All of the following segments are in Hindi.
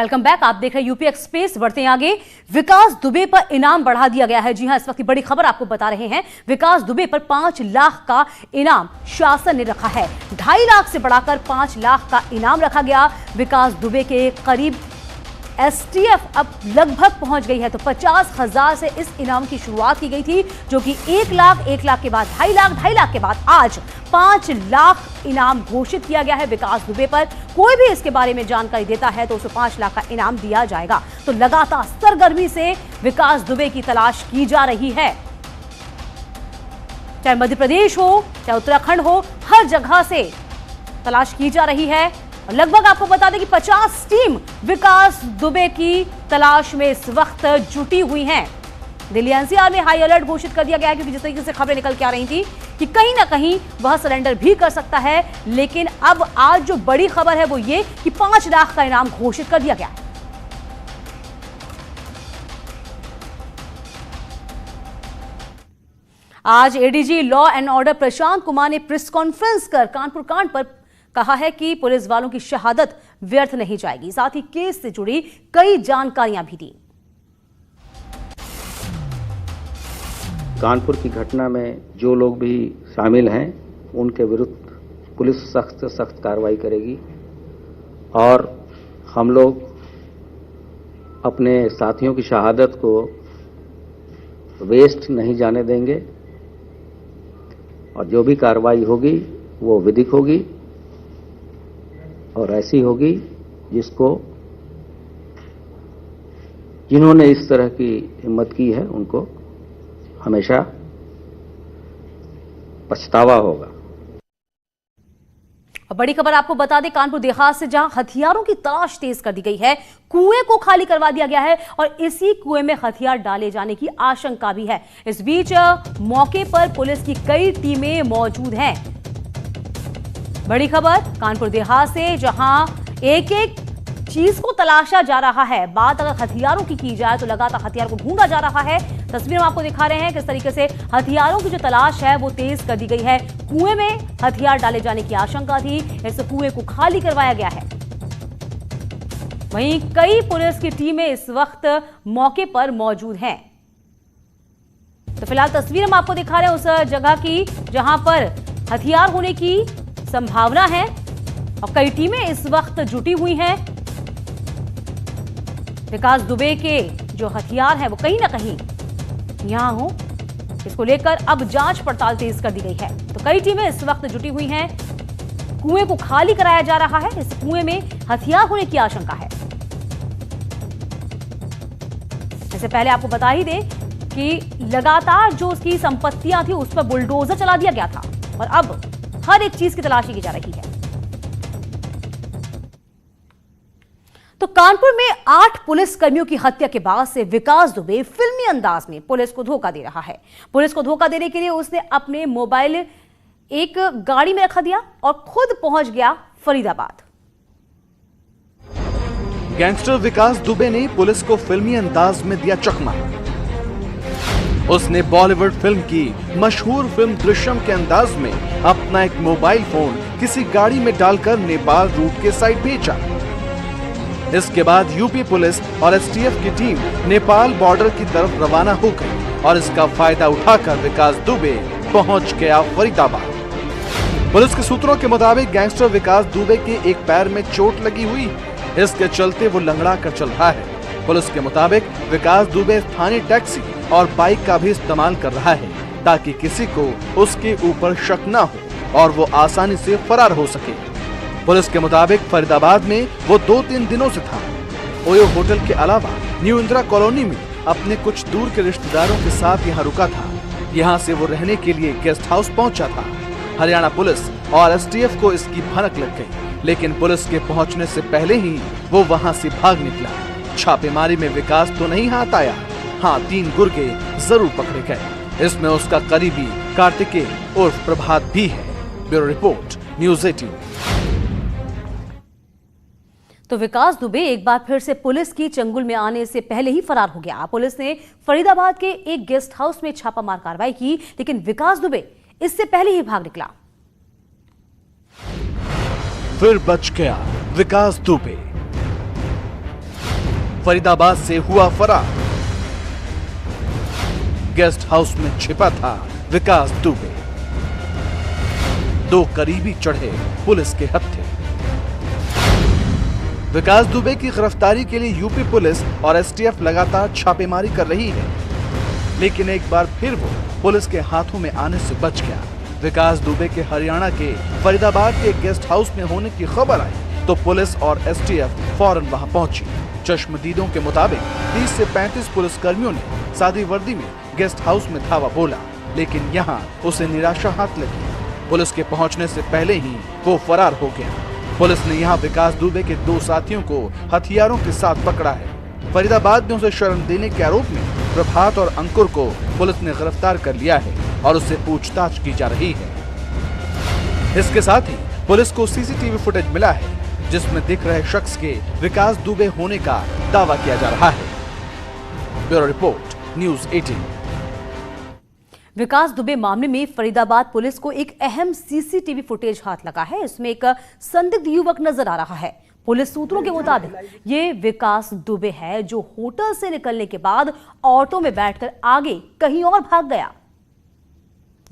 Welcome back. आप देख रहे हैं यूपी एक्सप्रेस। बढ़ते हैं आगे। विकास दुबे पर इनाम बढ़ा दिया गया है। जी हां, इस वक्त की बड़ी खबर आपको बता रहे हैं। विकास दुबे पर 5 लाख का इनाम शासन ने रखा है। 2.5 लाख से बढ़ाकर 5 लाख का इनाम रखा गया। विकास दुबे के करीब एसटीएफ अब लगभग पहुंच गई है। तो 50,000 से इस इनाम की शुरुआत की गई थी, जो कि 1 लाख, 1 लाख के बाद 2.5 लाख के बाद आज 5 लाख इनाम घोषित किया गया है विकास दुबे पर। कोई भी इसके बारे में जानकारी देता है तो उसे 5 लाख का इनाम दिया जाएगा। तो लगातार सरगर्मी से विकास दुबे की तलाश की जा रही है। चाहे मध्य प्रदेश हो, चाहे उत्तराखंड हो, हर जगह से तलाश की जा रही है। लगभग आपको बता दें कि 50 टीम विकास दुबे की तलाश में इस वक्त जुटी हुई हैं। दिल्ली एनसीआर में हाई अलर्ट घोषित कर दिया गया है, क्योंकि जिस तरीके से खबरें निकल के आ रही थी कि कहीं ना कहीं वह सरेंडर भी कर सकता है। लेकिन अब आज जो बड़ी खबर है वो ये कि 5 लाख का इनाम घोषित कर दिया गया है। आज ADG law and order Prashant Kumar ने प्रेस कॉन्फ्रेंस कर कानपुर कांड पर कहा है कि पुलिस वालों की शहादत व्यर्थ नहीं जाएगी। साथ ही केस से जुड़ी कई जानकारियां भी दी। कानपुर की घटना में जो लोग भी शामिल हैं उनके विरुद्ध पुलिस सख्त से सख्त कार्रवाई करेगी और हम लोग अपने साथियों की शहादत को वेस्ट नहीं जाने देंगे और जो भी कार्रवाई होगी वो विधिक होगी और ऐसी होगी जिन्होंने इस तरह की हिम्मत की है उनको हमेशा पछतावा होगा। बड़ी खबर आपको बता दें, कानपुर देहात से जहां हथियारों की तलाश तेज कर दी गई है, कुएं को खाली करवा दिया गया है और इसी कुएं में हथियार डाले जाने की आशंका भी है। इस बीच मौके पर पुलिस की कई टीमें मौजूद हैं। बड़ी खबर कानपुर देहात से, जहां एक एक चीज को तलाशा जा रहा है। बात अगर हथियारों की जाए तो लगातार हथियार को ढूंढा जा रहा है। तस्वीर में आपको दिखा रहे हैं किस तरीके से हथियारों की जो तलाश है वो तेज कर दी गई है। कुएं में हथियार डाले जाने की आशंका थी, इस कुएं को खाली करवाया गया है। वहीं कई पुलिस की टीमें इस वक्त मौके पर मौजूद हैं। तो फिलहाल तस्वीर हम आपको दिखा रहे हैं उस जगह की जहां पर हथियार होने की संभावना है और कई टीमें इस वक्त जुटी हुई हैं। विकास दुबे के जो हथियार हैं वो कहीं ना कहीं यहां हो, इसको लेकर अब जांच पड़ताल तेज कर दी गई है। तो कई टीमें इस वक्त जुटी हुई हैं। कुएं को खाली कराया जा रहा है। इस कुएं में हथियार होने की आशंका है। इससे पहले आपको बता ही दें कि लगातार जो उसकी संपत्तियां थी उस पर बुलडोजर चला दिया गया था और अब हर एक चीज की तलाशी की जा रही है। तो कानपुर में 8 पुलिस कर्मियों की हत्या के बाद से विकास दुबे फिल्मी अंदाज में पुलिस को धोखा दे रहा है। पुलिस को धोखा देने के लिए उसने अपने मोबाइल एक गाड़ी में रखा दिया और खुद पहुंच गया फरीदाबाद। गैंगस्टर विकास दुबे ने पुलिस को फिल्मी अंदाज में दिया चकमा। उसने बॉलीवुड फिल्म की मशहूर फिल्म दृश्यम के अंदाज में अपना एक मोबाइल फोन किसी गाड़ी में डालकर नेपाल रूट के साइड भेजा। इसके बाद यूपी पुलिस और एसटीएफ की टीम नेपाल बॉर्डर की तरफ रवाना हो गई और इसका फायदा उठाकर विकास दुबे पहुंच गया फरीदाबाद। पुलिस के सूत्रों के मुताबिक गैंगस्टर विकास दुबे के एक पैर में चोट लगी हुई, इसके चलते वो लंगड़ा कर चल रहा है। पुलिस के मुताबिक विकास दुबे स्थानीय टैक्सी और बाइक का भी इस्तेमाल कर रहा है ताकि किसी को उसके ऊपर शक न हो और वो आसानी से फरार हो सके। पुलिस के मुताबिक फरीदाबाद में वो 2-3 दिनों से था। ओयो होटल के अलावा न्यू इंदिरा कॉलोनी में अपने कुछ दूर के रिश्तेदारों के साथ यहाँ रुका था। यहाँ से वो रहने के लिए गेस्ट हाउस पहुँचा था। हरियाणा पुलिस और एसटीएफ को इसकी भनक लग गई, लेकिन पुलिस के पहुँचने से पहले ही वो वहाँ से भाग निकला। छापेमारी में विकास तो नहीं हाथ आया, हाँ 3 गुर्गे जरूर पकड़े गए। इसमें उसका करीबी कार्तिकेय उर्फ प्रभात भी है। Bureau report, news 18। तो विकास दुबे एक बार फिर से पुलिस की चंगुल में आने से पहले ही फरार हो गया। पुलिस ने फरीदाबाद के एक गेस्ट हाउस में छापामार कार्रवाई की, लेकिन विकास दुबे इससे पहले ही भाग निकला। फिर बच गया विकास दुबे। फरीदाबाद से हुआ फरार। गेस्ट हाउस में छिपा था विकास दुबे। 2 करीबी चढ़े पुलिस के हत्थे। विकास दुबे की गिरफ्तारी के लिए यूपी पुलिस और एसटीएफ लगातार छापेमारी कर रही है, लेकिन एक बार फिर वो पुलिस के हाथों में आने से बच गया। विकास दुबे के हरियाणा के फरीदाबाद के गेस्ट हाउस में होने की खबर आई तो पुलिस और एसटीएफ फौरन वहां पहुंची। चश्मदीदों के मुताबिक 30 से 35 पुलिस कर्मियों ने सादी वर्दी में गेस्ट हाउस में धावा बोला, लेकिन यहां उसे निराशा हाथ लगी। पुलिस के पहुंचने से पहले ही वो फरार हो गया। पुलिस ने यहां विकास दुबे के 2 साथियों को हथियारों के साथ पकड़ा है। फरीदाबाद में उसे शरण देने के आरोप में प्रभात और अंकुर को पुलिस ने गिरफ्तार कर लिया है और उससे पूछताछ की जा रही है। इसके साथ ही पुलिस को सीसीटीवी फुटेज मिला है जिसमें दिख रहे शख्स के विकास दुबे होने का दावा किया जा रहा है। Bureau report, news 18। विकास दुबे मामले में फरीदाबाद पुलिस को एक अहम सीसीटीवी फुटेज हाथ लगा है। इसमें एक संदिग्ध युवक नजर आ रहा है। पुलिस सूत्रों के मुताबिक ये विकास दुबे है जो होटल से निकलने के बाद ऑटो में बैठकर आगे कहीं और भाग गया।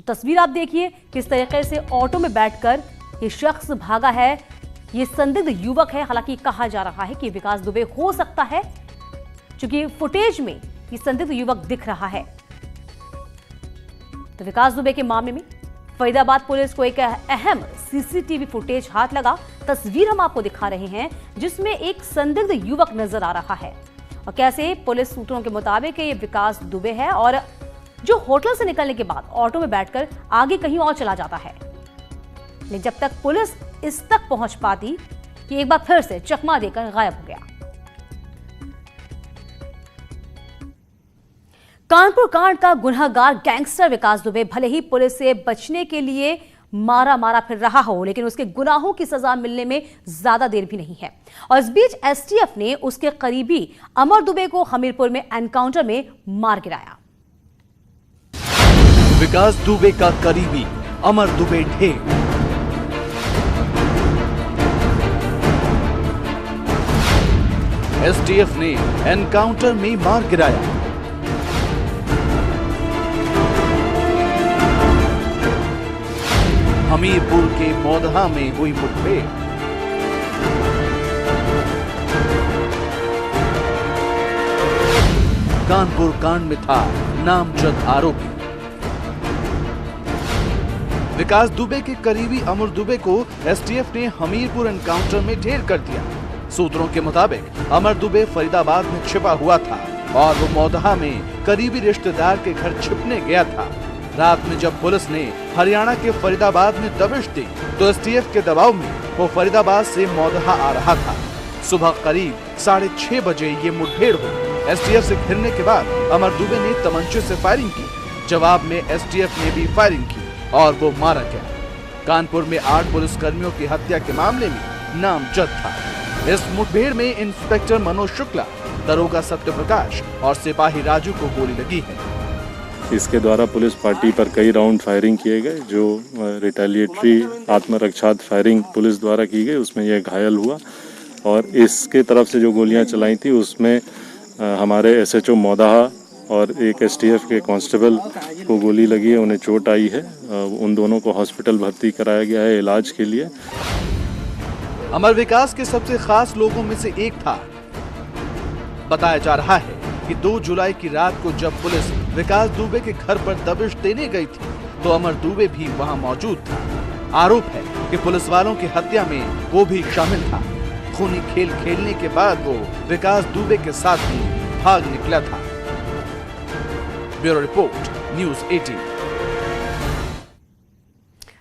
तस्वीर आप देखिए किस तरीके से ऑटो में बैठकर ये शख्स भागा है। ये संदिग्ध युवक है। हालांकि कहा जा रहा है कि विकास दुबे हो सकता है, क्योंकि फुटेज में ये संदिग्ध युवक दिख रहा है। तो विकास दुबे के मामले में फरीदाबाद पुलिस को एक अहम सीसीटीवी फुटेज हाथ लगा। तस्वीर हम आपको दिखा रहे हैं जिसमें एक संदिग्ध युवक नजर आ रहा है और कैसे पुलिस सूत्रों के मुताबिक ये विकास दुबे है और जो होटल से निकलने के बाद ऑटो में बैठकर आगे कहीं और चला जाता है। लेकिन जब तक पुलिस इस तक पहुंच पाती कि एक बार फिर से चकमा देकर गायब हो गया। कानपुर कांड का गुनहगार गैंगस्टर विकास दुबे भले ही पुलिस से बचने के लिए मारा फिर रहा हो, लेकिन उसके गुनाहों की सजा मिलने में ज्यादा देर भी नहीं है। और इस बीच एसटीएफ ने उसके करीबी अमर दुबे को हमीरपुर में एनकाउंटर में मार गिराया। विकास दुबे का करीबी अमर दुबे ढेर। एसटीएफ ने एनकाउंटर में मार गिराया। हमीरपुर के मौदहा में हुई मुठभेड़। कानपुर कांड में था नामजद आरोपी। विकास दुबे के करीबी अमर दुबे को एसटीएफ ने हमीरपुर एनकाउंटर में ढेर कर दिया। सूत्रों के मुताबिक अमर दुबे फरीदाबाद में छिपा हुआ था और वो मौदहा में करीबी रिश्तेदार के घर छिपने गया था। रात में जब पुलिस ने हरियाणा के फरीदाबाद में दबिश दी तो एसटीएफ के दबाव में वो फरीदाबाद से मौदहा आ रहा था। सुबह करीब 6:30 बजे ये मुठभेड़ हुई। एसटीएफ से घिरने के बाद अमर दुबे ने तमंचे से फायरिंग की। जवाब में एसटीएफ ने भी फायरिंग की और वो मारा गया। कानपुर में 8 पुलिसकर्मियों की हत्या के मामले में नामजद था। इस मुठभेड़ में इंस्पेक्टर मनोज शुक्ला, दरोगा सत्यप्रकाश और सिपाही राजू को गोली लगी है। इसके द्वारा पुलिस पार्टी पर कई राउंड फायरिंग किए गए, जो रिटेलिएटरी आत्मरक्षात्मक फायरिंग पुलिस द्वारा की गई, उसमें यह घायल हुआ। और इसके तरफ से जो गोलियां चलाई थी उसमें हमारे एसएचओ मौदहा और एक एसटीएफ के कांस्टेबल को गोली लगी है, उन्हें चोट आई है। उन दोनों को हॉस्पिटल भर्ती कराया गया है इलाज के लिए। अमर विकास के सबसे खास लोगों में से एक था। बताया जा रहा है कि 2 जुलाई की रात को जब पुलिस विकास दुबे के घर पर दबिश देने गई थी तो अमर दुबे भी वहां मौजूद था। आरोप है कि पुलिस वालों की हत्या में वो भी शामिल था। खूनी खेल खेलने के बाद वो विकास दुबे के साथ ही भाग निकला था। Bureau report, news 18।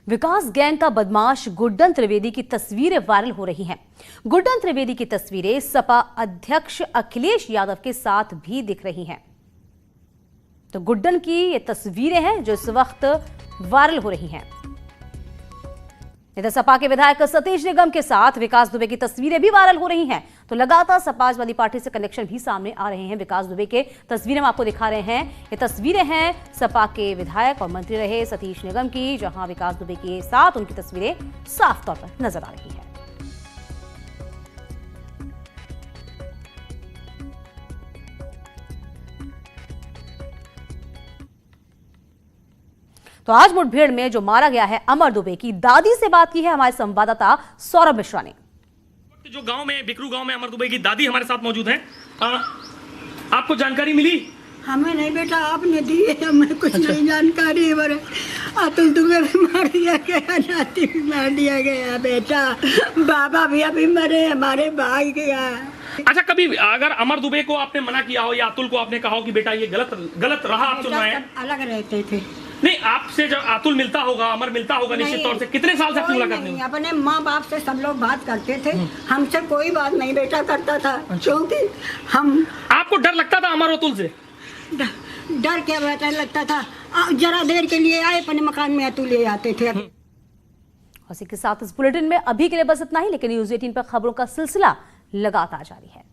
विकास गैंग का बदमाश गुड्डन त्रिवेदी की तस्वीरें वायरल हो रही हैं। गुड्डन त्रिवेदी की तस्वीरें सपा अध्यक्ष अखिलेश यादव के साथ भी दिख रही हैं। तो गुड्डन की ये तस्वीरें हैं जो इस वक्त वायरल हो रही हैं। इधर सपा के विधायक सतीश निगम के साथ विकास दुबे की तस्वीरें भी वायरल हो रही हैं। तो लगातार समाजवादी पार्टी से कनेक्शन भी सामने आ रहे हैं। विकास दुबे के तस्वीरें हम आपको दिखा रहे हैं। ये तस्वीरें हैं सपा के विधायक और मंत्री रहे सतीश निगम की, जहां विकास दुबे के साथ उनकी तस्वीरें साफ तौर पर नजर आ रही है। तो आज मुठभेड़ में जो मारा गया है अमर दुबे की दादी से बात की है हमारे संवाददाता सौरभ मिश्रा ने। जो गांव में बिकरू गांव में अमर दुबे की दादी हमारे साथ मौजूद हैं। आपको जानकारी मिली? हमें नहीं बेटा, आपने दी है, हमें कुछ नहीं जानकारी। अतुल दुबे भी मार दिया गया, नाती भी मार दिया गया बेटा, बाबा भी अभी मरे, हमारे भाई गया। अच्छा, कभी अगर अमर दुबे को आपने मना किया हो या अतुल को आपने कहा हो कि बेटा ये गलत रहा, आप चुन रहे हैं? अलग रहते थे। नहीं, आपसे जब अतुल मिलता होगा, अमर मिलता होगा निश्चित तौर से, कितने साल से मुलाकात नहीं? अपने माँ बाप से सब लोग बात करते थे, हमसे कोई बात नहीं बेटा करता था। क्योंकि हम, आपको डर लगता था अमर अतुल से? डर क्या बेटा लगता था, जरा देर के लिए आए अपने मकान में अतुल ले आते थे। इसी के साथ इस बुलेटिन में अभी के लिए बस इतना ही, लेकिन न्यूज़ 18 पर खबरों का सिलसिला लगातार जारी है।